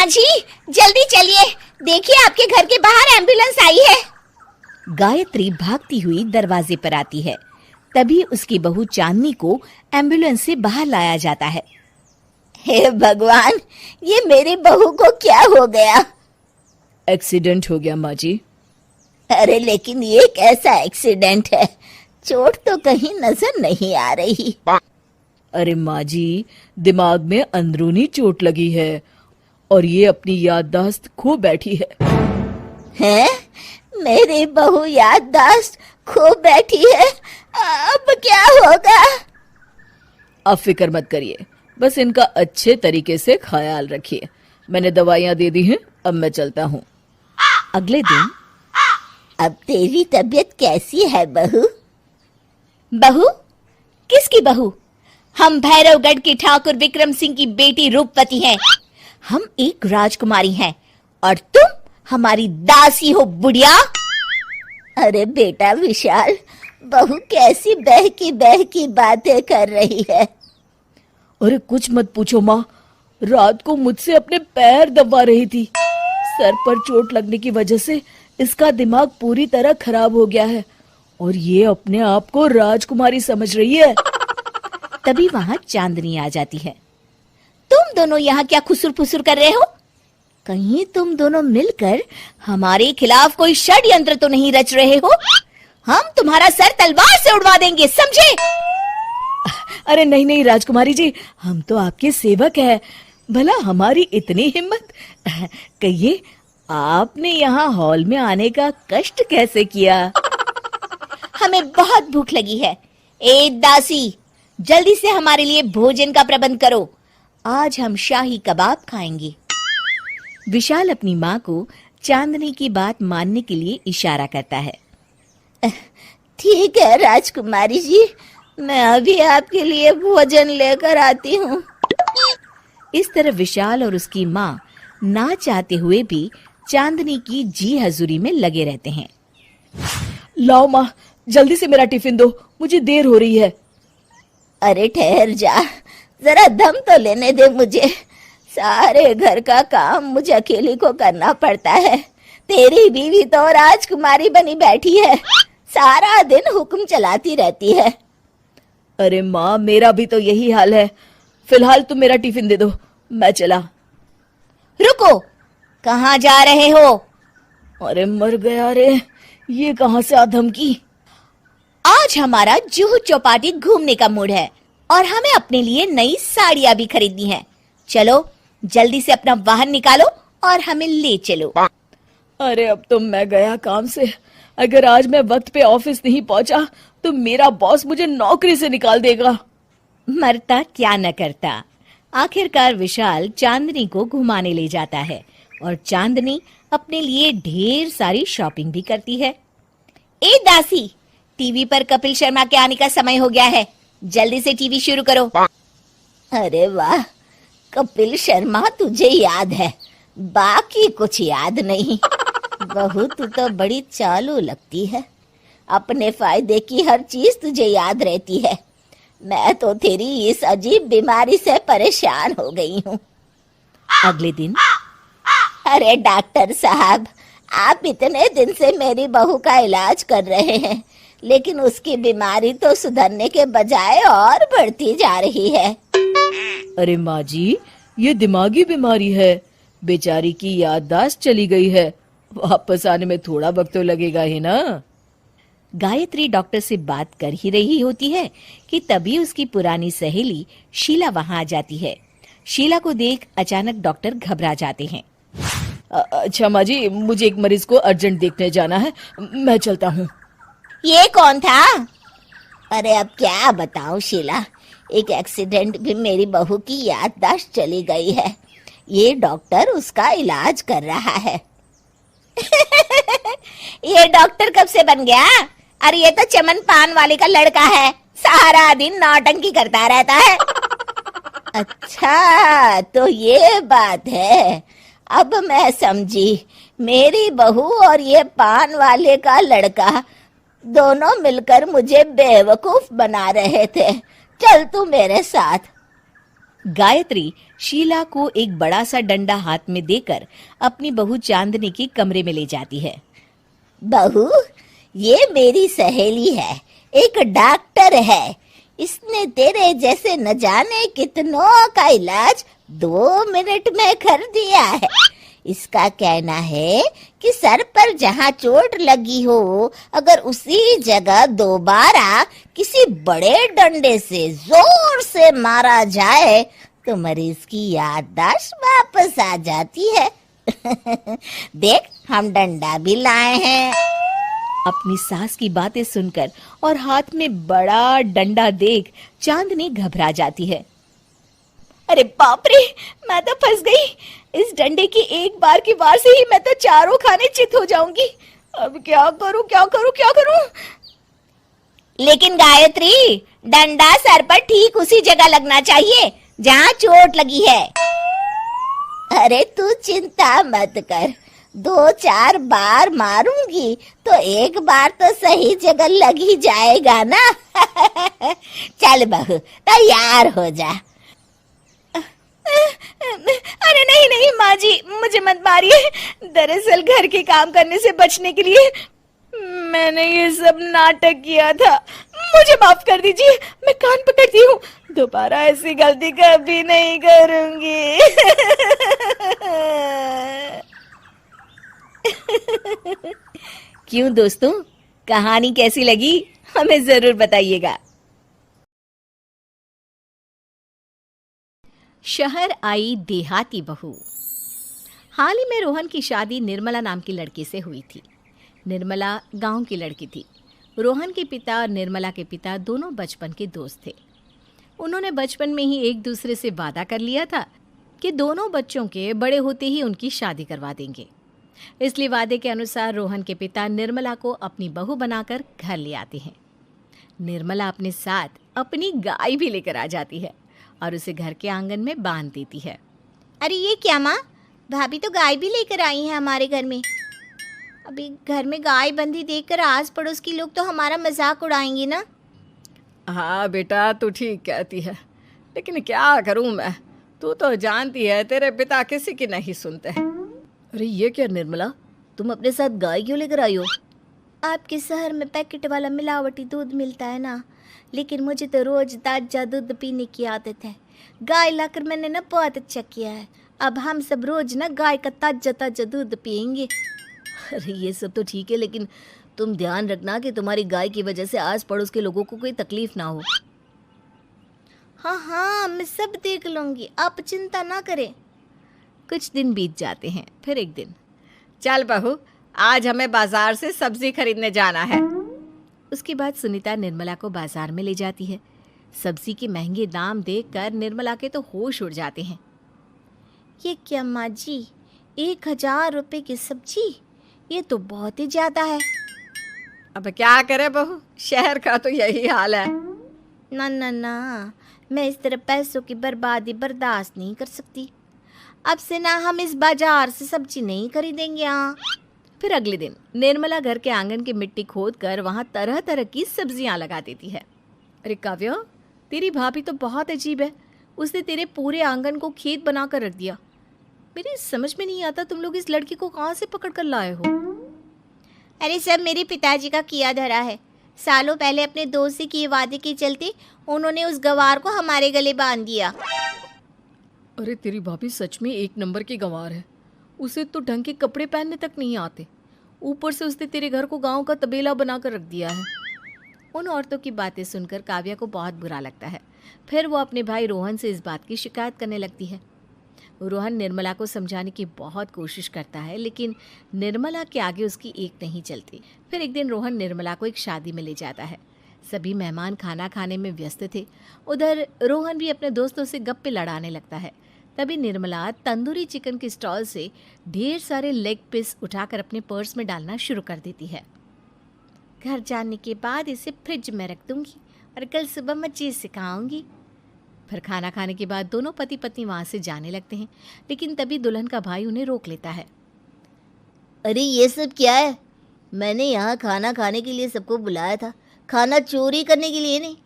माँ जी जल्दी चलिए, देखिए आपके घर के बाहर एम्बुलेंस आई है। गायत्री भागती हुई दरवाजे पर आती है। तभी उसकी बहू चांदनी को एम्बुलेंस से बाहर लाया जाता है। हे भगवान, ये मेरी बहू को क्या हो गया? एक्सीडेंट हो गया माँ जी। अरे लेकिन ये कैसा एक्सीडेंट है? चोट तो कहीं नजर नहीं आ रही। अरे माँ जी, दिमाग में अंदरूनी चोट लगी है और ये अपनी याददाश्त खो बैठी है। हैं? मेरी बहू याददाश्त खो बैठी है, अब क्या होगा? आप फिक्र मत करिए, बस इनका अच्छे तरीके से ख्याल रखिए। मैंने दवाइयाँ दे दी हैं, अब मैं चलता हूँ। अगले दिन अब तेरी तबीयत कैसी है बहू? बहू? किसकी बहू? हम भैरवगढ़ की ठाकुर विक्रम सिंह की बेटी रूपवती हैं। हम एक राजकुमारी हैं और तुम हमारी दासी हो बुढ़िया। अरे बेटा विशाल, बहू कैसी बहकी बातें कर रही है। अरे कुछ मत पूछो माँ, रात को मुझसे अपने पैर दबा रही थी। सर पर चोट लगने की वजह से इसका दिमाग पूरी तरह खराब हो गया है और ये अपने आप को राजकुमारी समझ रही है। तभी वहां चांदनी आ जाती है। तुम दोनों यहाँ क्या खुसुर फुसुर कर रहे हो? कहीं तुम दोनों मिलकर हमारे खिलाफ कोई षड्यंत्र तो नहीं रच रहे हो? हम तुम्हारा सर तलवार से उड़वा देंगे, समझे? अरे नहीं नहीं राजकुमारी जी, हम तो आपके सेवक हैं। भला हमारी इतनी हिम्मत? कहिए, आपने यहाँ हॉल में आने का कष्ट कैसे किया? हमें बहुत भूख लगी है। ए दासी, जल्दी से हमारे लिए भोजन का प्रबंध करो। आज हम शाही कबाब खाएंगे। विशाल अपनी माँ को चांदनी की बात मानने के लिए इशारा करता है। ठीक है राजकुमारी जी, मैं अभी आपके लिए भोजन लेकर आती हूँ। इस तरह विशाल और उसकी माँ ना चाहते हुए भी चांदनी की जी हजूरी में लगे रहते हैं। लाओ माँ, जल्दी से मेरा टिफिन दो, मुझे देर हो रही है। अरे ठहर जा, जरा दम तो लेने दे मुझे। सारे घर का काम मुझे अकेली को करना पड़ता है। तेरी बीवी तो राजकुमारी बनी बैठी है, सारा दिन हुक्म चलाती रहती है। अरे माँ, मेरा भी तो यही हाल है। फिलहाल तुम मेरा टिफिन दे दो, मैं चला। रुको, कहाँ जा रहे हो? अरे मर गया रे, ये कहाँ से आ धमकी? आज हमारा जुहू चौपाटी घूमने का मूड है और हमें अपने लिए नई साड़ियाँ भी खरीदनी है। चलो जल्दी से अपना वाहन निकालो और हमें ले चलो। अरे अब तो मैं गया काम से। अगर आज मैं वक्त पे ऑफिस नहीं पहुंचा तो मेरा बॉस मुझे नौकरी से निकाल देगा। मरता क्या न करता। आखिरकार विशाल चांदनी को घुमाने ले जाता है और चांदनी अपने लिए ढेर सारी शॉपिंग भी करती है। ए दासी, टीवी पर कपिल शर्मा के आने का समय हो गया है, जल्दी से टीवी शुरू करो। अरे वाह, कपिल शर्मा तुझे याद है, बाकी कुछ याद नहीं। बहू तू तो बड़ी चालू लगती है, अपने फायदे की हर चीज तुझे याद रहती है। मैं तो तेरी इस अजीब बीमारी से परेशान हो गई हूँ। अगले दिन, अरे डॉक्टर साहब, आप इतने दिन से मेरी बहू का इलाज कर रहे हैं, लेकिन उसकी बीमारी तो सुधरने के बजाय और बढ़ती जा रही है। अरे माँ जी, ये दिमागी बीमारी है। बेचारी की याददाश्त चली गई है, वापस आने में थोड़ा वक्त तो लगेगा ही ना। गायत्री डॉक्टर से बात कर ही रही होती है कि तभी उसकी पुरानी सहेली शीला वहां आ जाती है। शीला को देख अचानक डॉक्टर घबरा जाते हैं। अच्छा माँ जी, मुझे एक मरीज को अर्जेंट देखने जाना है, मैं चलता हूँ। ये कौन था? अरे अब क्या बताऊं शीला, एक एक्सीडेंट भी मेरी बहू की याददाश्त चली गई है। ये डॉक्टर उसका इलाज कर रहा है। ये डॉक्टर कब से बन गया? अरे ये तो चमन पान वाले का लड़का है, सारा दिन नौटंकी करता रहता है। अच्छा तो ये बात है, अब मैं समझी। मेरी बहू और ये पान वाले का लड़का दोनों मिलकर मुझे बेवकूफ बना रहे थे। चल तू मेरे साथ। गायत्री शीला को एक बड़ा सा डंडा हाथ में देकर अपनी बहू चांदनी के कमरे में ले जाती है। बहू, ये मेरी सहेली है, एक डॉक्टर है। इसने तेरे जैसे न जाने कितनों का इलाज 2 मिनट में कर दिया है। इसका कहना है कि सर पर जहाँ चोट लगी हो, अगर उसी जगह दोबारा किसी बड़े डंडे से जोर से मारा जाए तो मरीज की याददाश्त वापस आ जाती है। देख, हम डंडा भी लाए हैं। अपनी सास की बातें सुनकर और हाथ में बड़ा डंडा देख चांदनी घबरा जाती है। अरे बाप रे, मैं तो फंस गई। इस डंडे की एक बार की वार से ही मैं तो चारों खाने चित हो जाऊंगी। अब क्या करूं, क्या करूं, क्या करूं? लेकिन गायत्री, डंडा सर पर ठीक उसी जगह लगना चाहिए जहाँ चोट लगी है। अरे तू चिंता मत कर, 2-4 बार मारूंगी तो एक बार तो सही जगह लग ही जाएगा ना। चल बहू, तैयार हो जा। अरे नहीं नहीं माँ जी, मुझे मत मारिए। दरअसल घर के काम करने से बचने के लिए मैंने ये सब नाटक किया था। मुझे माफ कर दीजिए, मैं कान पकड़ती हूँ। दोबारा ऐसी गलती कभी नहीं करूंगी। क्यों दोस्तों, कहानी कैसी लगी हमें जरूर बताइएगा। शहर आई देहाती बहू। हाल ही में रोहन की शादी निर्मला नाम की लड़की से हुई थी। निर्मला गांव की लड़की थी। रोहन के पिता और निर्मला के पिता दोनों बचपन के दोस्त थे। उन्होंने बचपन में ही एक दूसरे से वादा कर लिया था कि दोनों बच्चों के बड़े होते ही उनकी शादी करवा देंगे। इसलिए वादे के अनुसार रोहन के पिता निर्मला को अपनी बहू बनाकर घर ले आते हैं। निर्मला अपने साथ अपनी गाय भी लेकर आ जाती है और उसे घर के आंगन में बांध देती है। अरे ये क्या माँ, भाभी तो गाय भी लेकर आई है हमारे घर में। अभी घर में गाय बंधी देखकर आस पड़ोस के लोग तो हमारा मजाक उड़ाएंगे ना। हाँ बेटा, तू ठीक कहती है, लेकिन क्या करूं मैं, तू तो जानती है तेरे पिता किसी की नहीं सुनते। अरे ये क्या निर्मला, तुम अपने साथ गाय क्यों लेकर आई हो? आपके शहर में पैकेट वाला मिलावटी दूध मिलता है ना, लेकिन मुझे तो रोज ताजा दूध पीने की आदत है। गाय लाकर मैंने ना बहुत अच्छा किया है। अब हम सब रोज ना गाय का ताजा ताजा दूध पियेंगे। अरे ये सब तो ठीक है, लेकिन तुम ध्यान रखना कि तुम्हारी गाय की वजह से आस पड़ोस के लोगों को कोई तकलीफ ना हो। हाँ हाँ, मैं सब देख लूंगी, आप चिंता ना करें। कुछ दिन बीत जाते हैं। फिर एक दिन, चल बहू, आज हमें बाजार से सब्जी खरीदने जाना है। उसके बाद सुनीता निर्मला को बाजार में ले जाती है। सब्जी के महंगे दाम देखकर निर्मला के तो होश उड़ जाते हैं। ये क्या माँ जी, 1000 रुपए की सब्जी, ये तो बहुत ही ज्यादा है। अब क्या करे बहू, शहर का तो यही हाल है। ना ना ना, मैं इस तरह पैसों की बर्बादी बर्दाश्त नहीं कर सकती। अब से ना हम इस बाजार से सब्जी नहीं खरीदेंगे। यहाँ फिर अगले दिन निर्मला घर के आंगन की मिट्टी खोद कर वहाँ तरह तरह की सब्जियाँ लगा देती है। अरे काव्या, तेरी भाभी तो बहुत अजीब है। उसने तेरे पूरे आंगन को खेत बना कर रख दिया। मेरी समझ में नहीं आता, तुम लोग इस लड़की को कहाँ से पकड़ कर लाए हो? अरे सब मेरे पिताजी का किया धरा है। सालों पहले अपने दोस्त से किए वादे के चलते उन्होंने उस गवार को हमारे गले बांध दिया। अरे तेरी भाभी सच में एक नंबर की गंवार है। उसे तो ढंग के कपड़े पहनने तक नहीं आते, ऊपर से उसने तेरे घर को गांव का तबेला बनाकर रख दिया है। उन औरतों की बातें सुनकर काव्या को बहुत बुरा लगता है। फिर वो अपने भाई रोहन से इस बात की शिकायत करने लगती है। रोहन निर्मला को समझाने की बहुत कोशिश करता है, लेकिन निर्मला के आगे उसकी एक नहीं चलती। फिर एक दिन रोहन निर्मला को एक शादी में ले जाता है। सभी मेहमान खाना खाने में व्यस्त थे। उधर रोहन भी अपने दोस्तों से गप्पे लड़ाने लगता है। तभी निर्मला तंदूरी चिकन के स्टॉल से ढेर सारे लेग पीस उठाकर अपने पर्स में डालना शुरू कर देती है। घर जाने के बाद इसे फ्रिज में रख दूंगी और कल सुबह मैं चीज़ सिखाऊंगी। फिर खाना खाने के बाद दोनों पति पत्नी वहाँ से जाने लगते हैं, लेकिन तभी दुल्हन का भाई उन्हें रोक लेता है। अरे ये सब क्या है? मैंने यहाँ खाना खाने के लिए सबको बुलाया था, खाना चोरी करने के लिए नहीं।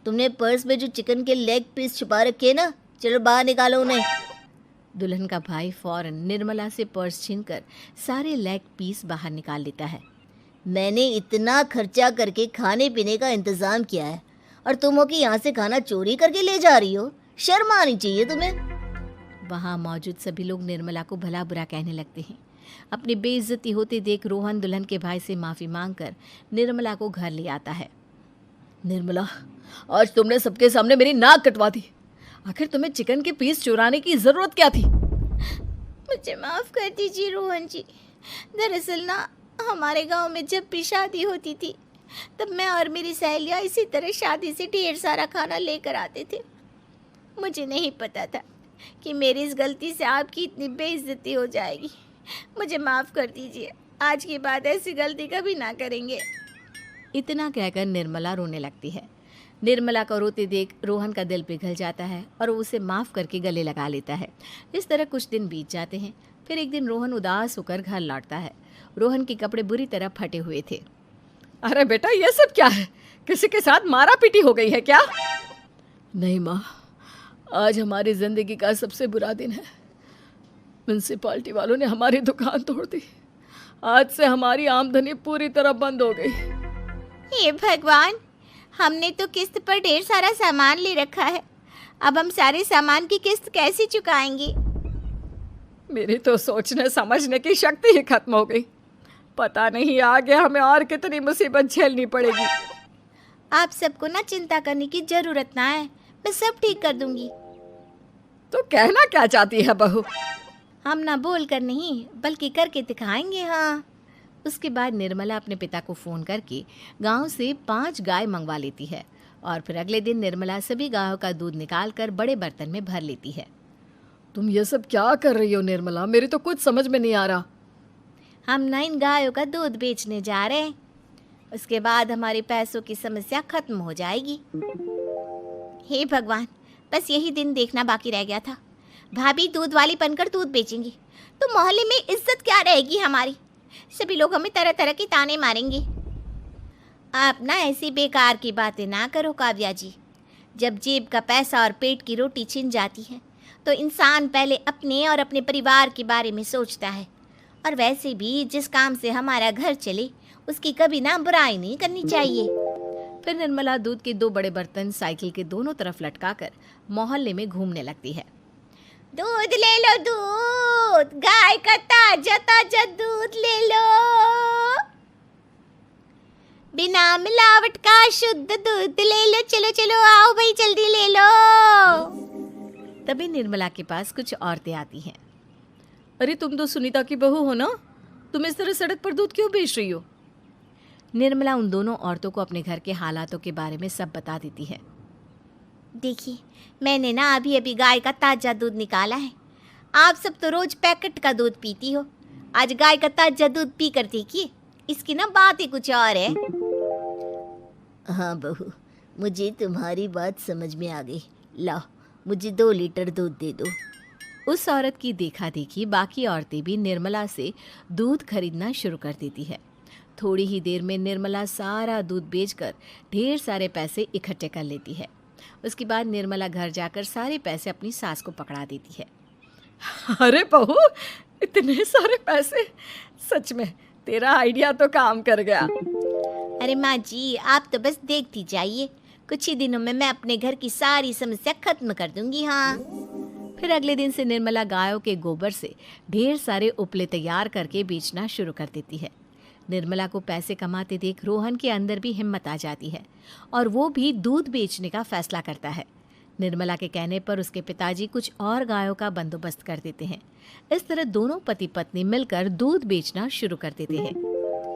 तुमने पर्स में जो चिकन के लेग पीस छुपा रखे ना, चलो बाहर निकालो उन्हें। दुल्हन का भाई फौरन निर्मला से पर्स छीनकर सारे लेग पीस बाहर निकाल लेता है। मैंने इतना खर्चा करके खाने पीने का इंतजाम किया है और तुम हो कि यहाँ से खाना चोरी करके ले जा रही हो। शर्म आनी चाहिए तुम्हें। वहाँ मौजूद सभी लोग निर्मला को भला बुरा कहने लगते हैं। अपनी बेइज्जती होते देख रोहन दुल्हन के भाई से माफ़ी मांगकर निर्मला को घर ले आता है। निर्मला, आज तुमने सबके सामने मेरी नाक कटवा दी। आखिर तुम्हें चिकन के पीस चुराने की जरूरत क्या थी? मुझे माफ कर दीजिए रोहन जी। दरअसल ना, हमारे गांव में जब भी शादी होती थी तब मैं और मेरी सहेलियां इसी तरह शादी से ढेर सारा खाना लेकर आते थे। मुझे नहीं पता था कि मेरी इस गलती से आपकी इतनी बेइज्जती हो जाएगी। मुझे माफ़ कर दीजिए। आज के बाद ऐसी गलती कभी ना करेंगे। इतना कहकर निर्मला रोने लगती है। निर्मला को रोते देख रोहन का दिल पिघल जाता है और वो उसे माफ़ करके गले लगा लेता है। इस तरह कुछ दिन बीत जाते हैं। फिर एक दिन रोहन उदास होकर घर लौटता है। रोहन के कपड़े बुरी तरह फटे हुए थे। अरे बेटा, ये सब क्या है? किसी के साथ मारा पीटी हो गई है क्या? नहीं माँ, आज हमारी जिंदगी का सबसे बुरा दिन है। म्यूनसिपालिटी वालों ने हमारी दुकान तोड़ दी। आज से हमारी आमदनी पूरी तरह बंद हो गई। हे भगवान, हमने तो किस्त पर ढेर सारा सामान ले रखा है। अब हम सारे सामान की किस्त कैसे चुकाएंगे? मेरी तो सोचने समझने की शक्ति ही खत्म हो गई। पता नहीं आगे हमें और कितनी मुसीबत झेलनी पड़ेगी। आप सबको ना चिंता करने की जरूरत ना है, मैं सब ठीक कर दूंगी। तो कहना क्या चाहती है बहू? हम ना बोल कर नहीं बल्कि करके दिखाएंगे। हाँ। उसके बाद निर्मला अपने पिता को फ़ोन करके गांव से 5 गाय मंगवा लेती है और फिर अगले दिन निर्मला सभी गायों का दूध निकाल कर बड़े बर्तन में भर लेती है। तुम ये सब क्या कर रही हो निर्मला? मेरी तो कुछ समझ में नहीं आ रहा। हम ना इन गायों का दूध बेचने जा रहे हैं। उसके बाद हमारे पैसों की समस्या खत्म हो जाएगी। हे भगवान, बस यही दिन देखना बाकी रह गया था। भाभी दूध वाली बनकर दूध बेचेंगी तो मोहल्ले में इज्जत क्या रहेगी हमारी? सभी लोग हमें तरह तरह के ताने मारेंगे। आप ना ऐसी बेकार की बातें ना करो काव्या जी। जब जेब का पैसा और पेट की रोटी छिन जाती है तो इंसान पहले अपने और अपने परिवार के बारे में सोचता है। और वैसे भी जिस काम से हमारा घर चले उसकी कभी ना बुराई नहीं करनी चाहिए। फिर निर्मला दूध के 2 बड़े बर्तन साइकिल के दोनों तरफ लटकाकर मोहल्ले में घूमने लगती है। दूध ले लो, दूध, गाय का ताजा ताजा दूध ले लो, बिना मिलावट का शुद्ध दूध ले लो। चलो चलो आओ भाई, जल्दी ले लो। तभी निर्मला के पास कुछ औरतें आती हैं। अरे तुम तो सुनीता की बहू हो ना? तुम इस तरह सड़क पर दूध क्यों बेच रही हो? निर्मला उन दोनों औरतों को अपने घर के हालातों के बारे में सब बता देती है। देखिए, मैंने ना अभी अभी गाय का ताजा दूध निकाला है। आप सब तो रोज पैकेट का दूध पीती हो, आज गाय का ताजा दूध पी कर देखिए, इसकी ना बात ही कुछ और है। हाँ बहू, मुझे तुम्हारी बात समझ में आ गई। लाओ, मुझे 2 लीटर दूध दे दो। उस औरत की देखा देखी बाकी औरतें भी निर्मला से दूध खरीदना शुरू कर देती है। थोड़ी ही देर में निर्मला सारा दूध बेचकर ढेर सारे पैसे इकट्ठे कर लेती है। उसके बाद निर्मला घर जाकर सारे पैसे अपनी सास को पकड़ा देती है। अरे बहू, इतने सारे पैसे! सच में तेरा आइडिया तो काम कर गया। अरे माँ जी, आप तो बस देखती जाइए, कुछ ही दिनों में मैं अपने घर की सारी समस्या खत्म कर दूंगी। हाँ। फिर अगले दिन से निर्मला गायों के गोबर से ढेर सारे उपले तैयार करके बेचना शुरू कर देती है। निर्मला को पैसे कमाते देख रोहन के अंदर भी हिम्मत आ जाती है और वो भी दूध बेचने का फैसला करता है। निर्मला के कहने पर उसके पिताजी कुछ और गायों का बंदोबस्त कर देते हैं। इस तरह दोनों पति पत्नी मिलकर दूध बेचना शुरू कर देते हैं।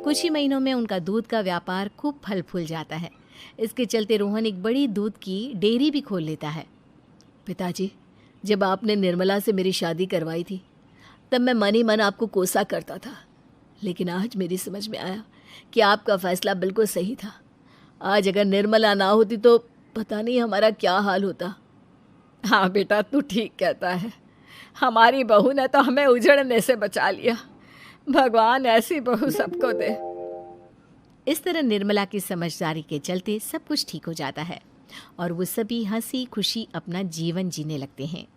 कुछ ही महीनों में उनका दूध का व्यापार खूब फल फूल जाता है। इसके चलते रोहन एक बड़ी दूध की डेयरी भी खोल लेता है। पिताजी, जब आपने निर्मला से मेरी शादी करवाई थी तब मैं मन ही मन आपको कोसा करता था, लेकिन आज मेरी समझ में आया कि आपका फैसला बिल्कुल सही था। आज अगर निर्मला ना होती तो पता नहीं हमारा क्या हाल होता। हाँ बेटा, तू ठीक कहता है। हमारी बहू ने तो हमें उजड़ने से बचा लिया। भगवान ऐसी बहू सबको दे। इस तरह निर्मला की समझदारी के चलते सब कुछ ठीक हो जाता है। और वो सभी हंसी खुशी अपना जीवन जीने लगते हैं।